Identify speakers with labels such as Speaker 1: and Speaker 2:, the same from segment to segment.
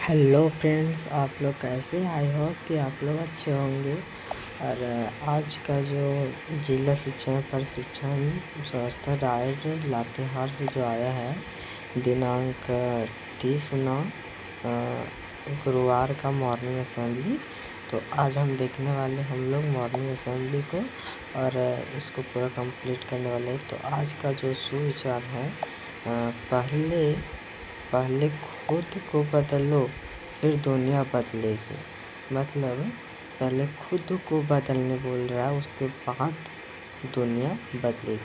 Speaker 1: Hello friends, आप लोग कैसे? आई होप कि आप लोग अच्छे होंगे। और आज का जो जिला शिक्षा प्रशिक्षण संस्था डाइट लातेहार से जो आया है दिनांक 30/9 गुरुवार का मॉर्निंग असेंबली। तो आज हम देखने वाले हम लोग मॉर्निंग असेंबली को और इसको पूरा कंप्लीट करने वाले हैं। तो आज का जो सुविचार है, पहले खुद को बदलो फिर दुनिया बदलेगी। मतलब पहले खुद को बदलने बोल रहा है, उसके बाद दुनिया बदलेगी।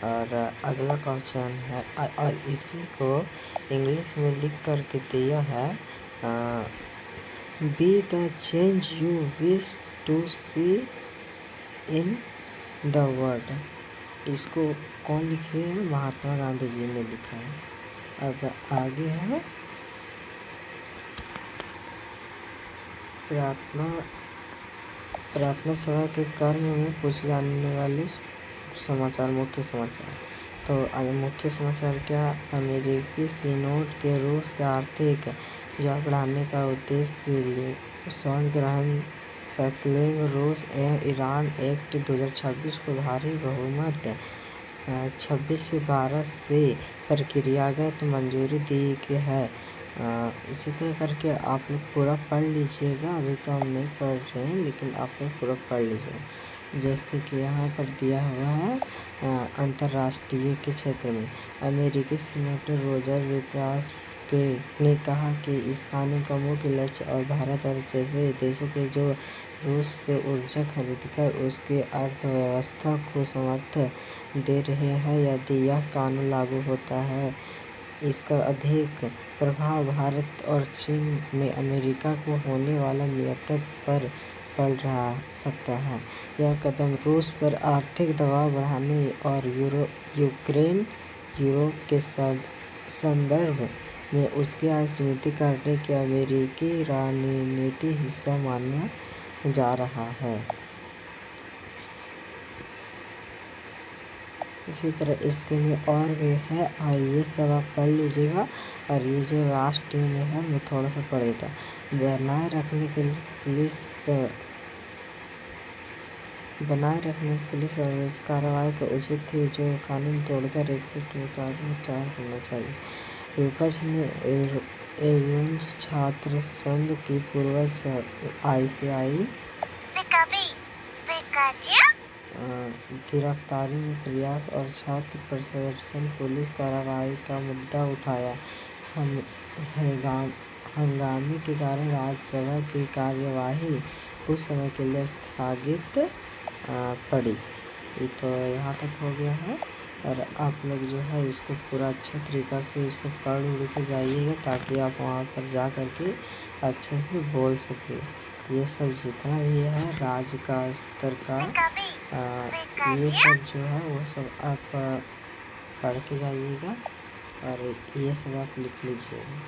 Speaker 1: और अगला क्वेश्चन है और इसी को इंग्लिश में लिख करके दिया है, be the change you wish to see in the world. इसको कौन लिखे हैं? महात्मा गांधी जी ने लिखा है। अब आगे है प्रार्थना सभा के कर्म में पूछे जाने वाले समाचार, मुख्य समाचार। तो मुख्य समाचार क्या? अमेरिकी सीनोड के रूस के आर्थिक जड़ बढ़ाने का उद्देश्य स्वर्ण ग्रहण सैक्सलिंग रूस एवं ईरान एक्ट 2026 को भारी बहुमत 26 से 12 से प्रक्रियागत मंजूरी दी गई है। इसी तरह करके आप लोग पूरा पढ़ लीजिएगा। अभी तो हम नहीं पढ़ रहे हैं, लेकिन आप लोग पूरा पढ़ लीजिए। जैसे कि यहाँ पर दिया हुआ है, अंतर्राष्ट्रीय के क्षेत्र में अमेरिकी सीनेटर रोजर विकास ने कहा कि इस कानून का मुख्य लक्ष्य और भारत और जैसे देशों के जो रूस से ऊर्जा खरीदकर उसकी अर्थव्यवस्था को समर्थन दे रहे हैं, यदि यह कानून लागू होता है इसका अधिक प्रभाव भारत और चीन में अमेरिका को होने वाला नियंत्रण पर पड़ सकता है। यह कदम रूस पर आर्थिक दबाव बढ़ाने और यूरोप के संदर्भ में उसकी सीमित करने की अमेरिकी रणनीति हिस्सा माना जा रहा है। इसी तरह इसके में और भी है और ये सब आप पढ़ लीजिएगा। और ये जो लास्ट में है मैं थोड़ा सा पढ़ देता हूँ। बनाए रखने के लिए पुलिस और इस कार्रवाई को उचित थी जो कानून तोड़कर 104 करना चाहिए। विपक्ष ने एयूज छात्र संघ की पूर्वज ICI गिरफ्तारी में प्रयास और छात्र प्रदर्शन पुलिस कार्रवाई का मुद्दा उठाया। हंगामे के कारण राज्यसभा की कार्यवाही कुछ समय के लिए स्थगित पड़ी। तो यहाँ तक हो गया है। और आप लोग जो है इसको पूरा अच्छे तरीक़ा से इसको पढ़ के जाइएगा, ताकि आप वहाँ पर जा कर के अच्छे से बोल सकें। ये सब जितना भी है राज्य का स्तर का ये सब जो है वो सब आप पढ़ के जाइएगा और ये सब आप लिख लीजिएगा।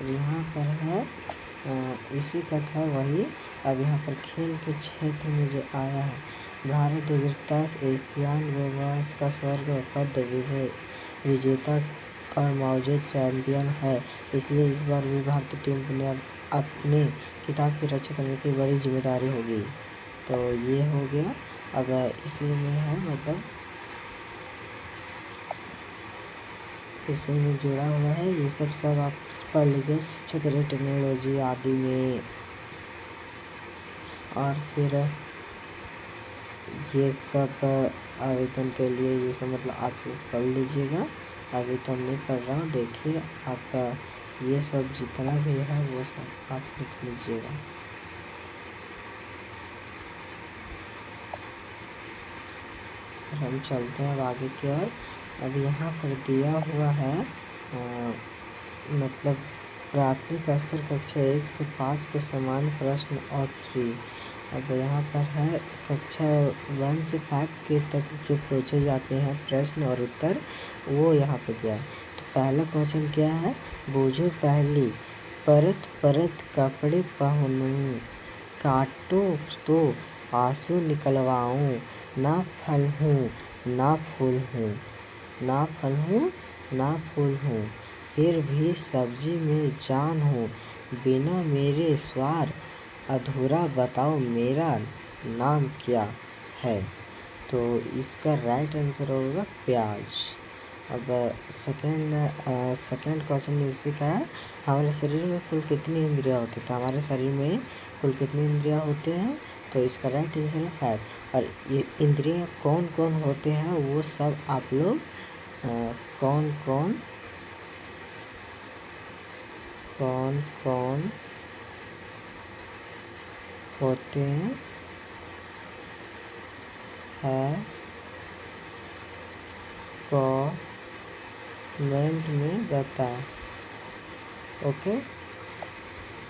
Speaker 1: यहाँ पर है इसी का था वही। अब यहाँ पर खेल के क्षेत्र में जो आया है, भारत 2010 एशियान गेम्स का स्वर्ण पदक विजेता और मौजूद चैंपियन है। इसलिए इस बार भी भारतीय टीम ने अपने खिताब की रक्षा करने की बड़ी जिम्मेदारी होगी। तो ये हो गया। अब इसी में है, मतलब इसी में जुड़ा हुआ है। ये सब आप पढ़ लीजिए शिक्षक टेक्नोलॉजी आदि में। और फिर ये सब आवेदन के लिए ये सब मतलब आप लोग पढ़ लीजिएगा। अभी तो मैं पढ़ रहा हूँ, देखिए आप ये सब जितना भी है वो सब आप लिख लीजिएगा। हम चलते हैं अब आगे की ओर। अब यहाँ पर दिया हुआ है मतलब प्राथमिक स्तर कक्षा 1 से 5 के समान प्रश्न और 3। अब यहाँ पर है कक्षा 1 से 5 के तक जो पूछे जाते हैं प्रश्न और उत्तर, वो यहाँ पे दिया है। तो पहला क्वेश्चन क्या है? बूझो पहली परत परत कपड़े पहनूं, काटो तो आंसू निकलवाऊं, ना फल हूँ ना फूल हूँ, ना फल हूँ ना फूल हूँ, फिर भी सब्जी में जान हो, बिना मेरे स्वार अधूरा, बताओ मेरा नाम क्या है। तो इसका राइट आंसर होगा प्याज। अब सेकेंड क्वेश्चन इसी का है, हमारे शरीर में कुल कितनी इंद्रियां होती है। तो हमारे शरीर में कुल कितनी इंद्रियां होते हैं, तो इसका राइट आंसर है 5। और ये इंद्रियां कौन कौन होते हैं वो सब आप लोग कौन कौन होते हैं कमेंट में बताएं। ओके,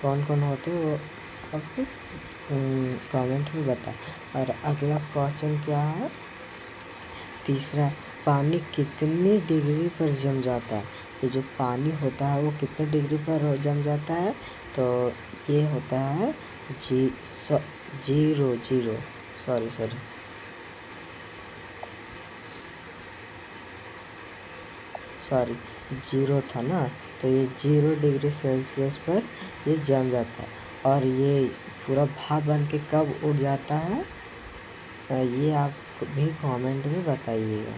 Speaker 1: कौन कौन होते हैं वो अब कमेंट में बताएं। और अगला क्वेश्चन क्या है, तीसरा, पानी कितनी डिग्री पर जम जाता है। तो जो पानी होता है वो कितने डिग्री पर जम जाता है, तो ये होता है जीरो था ना, तो ये 0 डिग्री सेल्सियस पर ये जम जाता है। और ये पूरा भाप बन के कब उड़ जाता है, ये आप भी कमेंट में बताइएगा।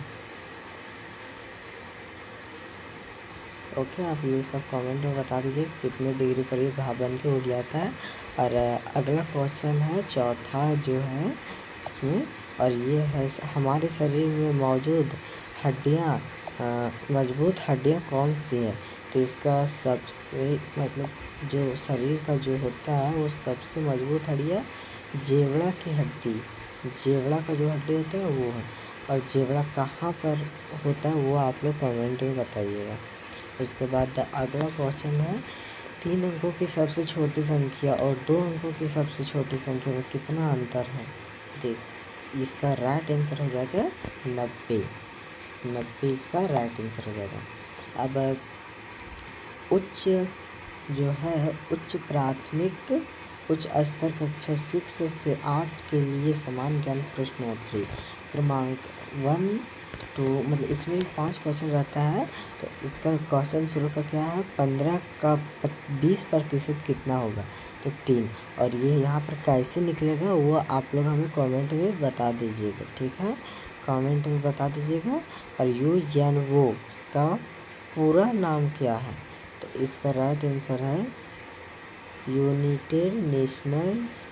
Speaker 1: ओके, आप ये सब कमेंट में बता दीजिए कितने डिग्री पर ये भाप बन के उड़ जाता है। और अगला क्वेश्चन है चौथा जो है इसमें, और ये है हमारे शरीर में मौजूद हड्डियाँ, मजबूत हड्डियाँ कौन सी है। तो इसका सबसे मतलब जो शरीर का जो होता है वो सबसे मजबूत हड्डियाँ जेवड़ा की हड्डी, जेवड़ा का जो हड्डी होता है वो है। और जेवड़ा कहाँ पर होता है वो आप लोग कमेंट में बताइएगा। उसके बाद अगला क्वेश्चन है, 3 अंकों की सबसे छोटी संख्या और 2 अंकों की सबसे छोटी संख्या में कितना अंतर है। देख, इसका राइट आंसर हो जाएगा 90 इसका राइट आंसर हो जाएगा। अब उच्च जो है उच्च प्राथमिक उच्च स्तर कक्षा 6 से 8 के लिए समान ज्ञान प्रश्नोत्तरी क्रमांक 1 तो मतलब इसमें 5 क्वेश्चन रहता है। तो इसका क्वेश्चन शुरू का क्या है, 15 का 20% कितना होगा, तो 3। और ये यहाँ पर कैसे निकलेगा वो आप लोग हमें कमेंट में बता दीजिएगा, ठीक है, कमेंट में बता दीजिएगा। और UNO का पूरा नाम क्या है, तो इसका राइट आंसर है यूनाइटेड नेशंस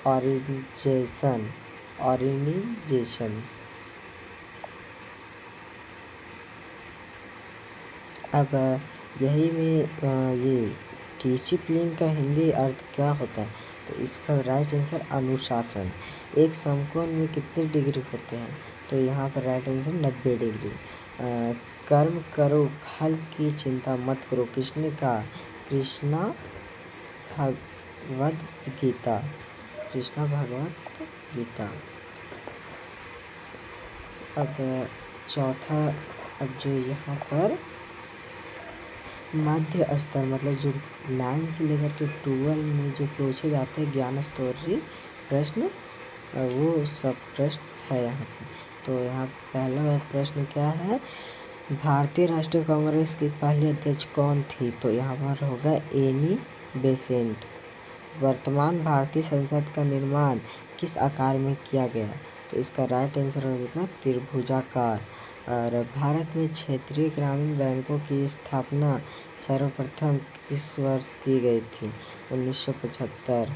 Speaker 1: ऑर्गेनाइजेशन। अब यही में ये डिसिप्लिन का हिंदी अर्थ क्या होता है, तो इसका राइट आंसर अनुशासन। एक समकोण में कितने डिग्री होते हैं, तो यहाँ पर राइट आंसर 90 डिग्री। कर्म करो फल की चिंता मत करो, किसने कहा, कृष्णा भगवद गीता। अब चौथा, अब जो यहाँ पर मध्य स्तर मतलब जो 9 से लेकर के 12 में जो पूछे जाते हैं ज्ञान स्तरीय प्रश्न, वो सब प्रश्न है यहाँ पे। तो यहाँ पहला प्रश्न क्या है, भारतीय राष्ट्रीय कांग्रेस की पहली अध्यक्ष कौन थी, तो यहाँ पर होगा एनी बेसेंट। वर्तमान भारतीय संसद का निर्माण किस आकार में किया गया, तो इसका राइट आंसर होगा त्रिभुजाकार। और भारत में क्षेत्रीय ग्रामीण बैंकों की स्थापना सर्वप्रथम किस वर्ष की गई थी, 1975।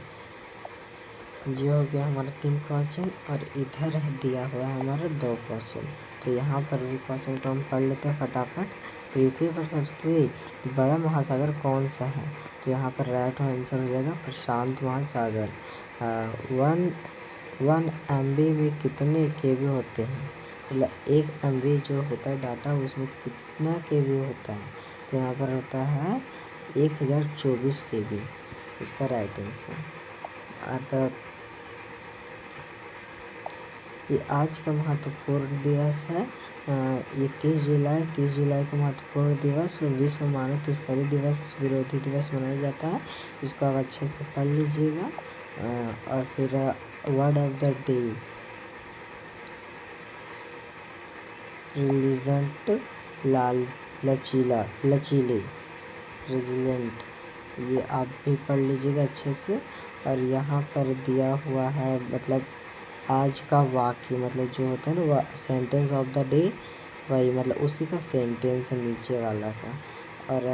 Speaker 1: ये हो गया हमारा 3 क्वेश्चन। और इधर दिया हुआ है हमारा 2 क्वेश्चन। तो यहाँ पर भी क्वेश्चन को हम पढ़ लेते हैं फटाफट। पृथ्वी पर सबसे बड़ा महासागर कौन सा है, तो यहाँ पर राइट आंसर हो जाएगा प्रशांत महासागर। 1 MB में कितने KB होते हैं, मतलब 1 MB जो होता है डाटा उसमें कितना KB होता है, तो यहाँ पर होता है 1024 KB, इसका राइट आंसर। अब ये आज का महत्वपूर्ण दिवस है, ये 30 जुलाई को महत्वपूर्ण दिवस विश्व मानव तस्करी दिवस विरोधी दिवस मनाया जाता है। इसको आप अच्छे से पढ़ लीजिएगा। और फिर वर्ड ऑफ द डे, रिलीजेंट लचीला, लचीले, रेजिलेंट, ये आप भी पढ़ लीजिएगा अच्छे से। और यहाँ पर दिया हुआ है मतलब आज का वाक्य, मतलब जो होता है ना सेंटेंस ऑफ द डे, वही मतलब उसी का सेंटेंस है नीचे वाला का। और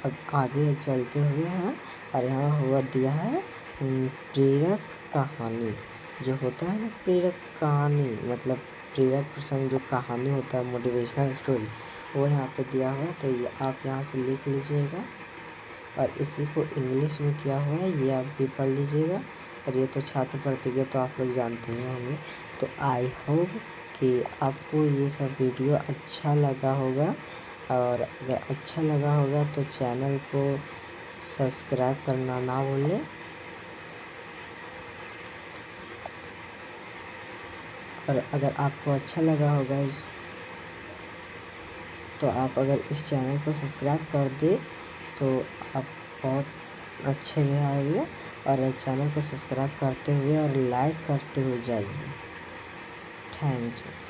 Speaker 1: अब आगे चलते हुए हैं और यहाँ हुआ दिया है प्रेरक कहानी, जो होता है ना प्रेरक कहानी, मतलब प्रेरक प्रसंग, जो कहानी होता है मोटिवेशनल स्टोरी, वो यहाँ पे दिया हुआ है। तो ये आप यहाँ से लिख लीजिएगा और इसी को इंग्लिश में किया हुआ है, ये आप भी पढ़ लीजिएगा। और ये तो छात्र प्रतिज्ञा तो आप लोग जानते ही होंगे। तो आई होप कि आपको ये सब वीडियो अच्छा लगा होगा, और अगर अच्छा लगा होगा तो चैनल को सब्सक्राइब करना ना भूलें। और अगर आपको अच्छा लगा होगा तो आप अगर इस चैनल को सब्सक्राइब कर दे तो आप बहुत अच्छे रहेंगे। और चैनल को सब्सक्राइब करते हुए और लाइक करते हुए जाइए। Thank you.